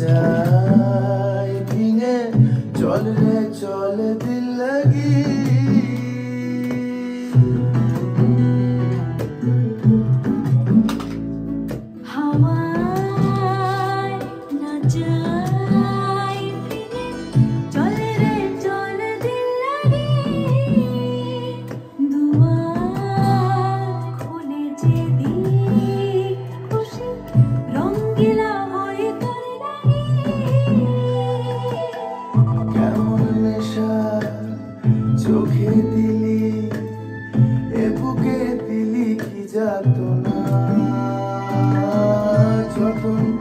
যায় ভিঙে চল রে চল দিল লাগি হাওয়ায় নাচাই ভিঙে চল রে চল দিল লাগি দুয়ার খুলে যে দিক খুশি রঙ্গিলা হয়ে তোর লাগি কেমন নেশা চোখে দিলি এ বুকে দিলি কি যাতনা যতন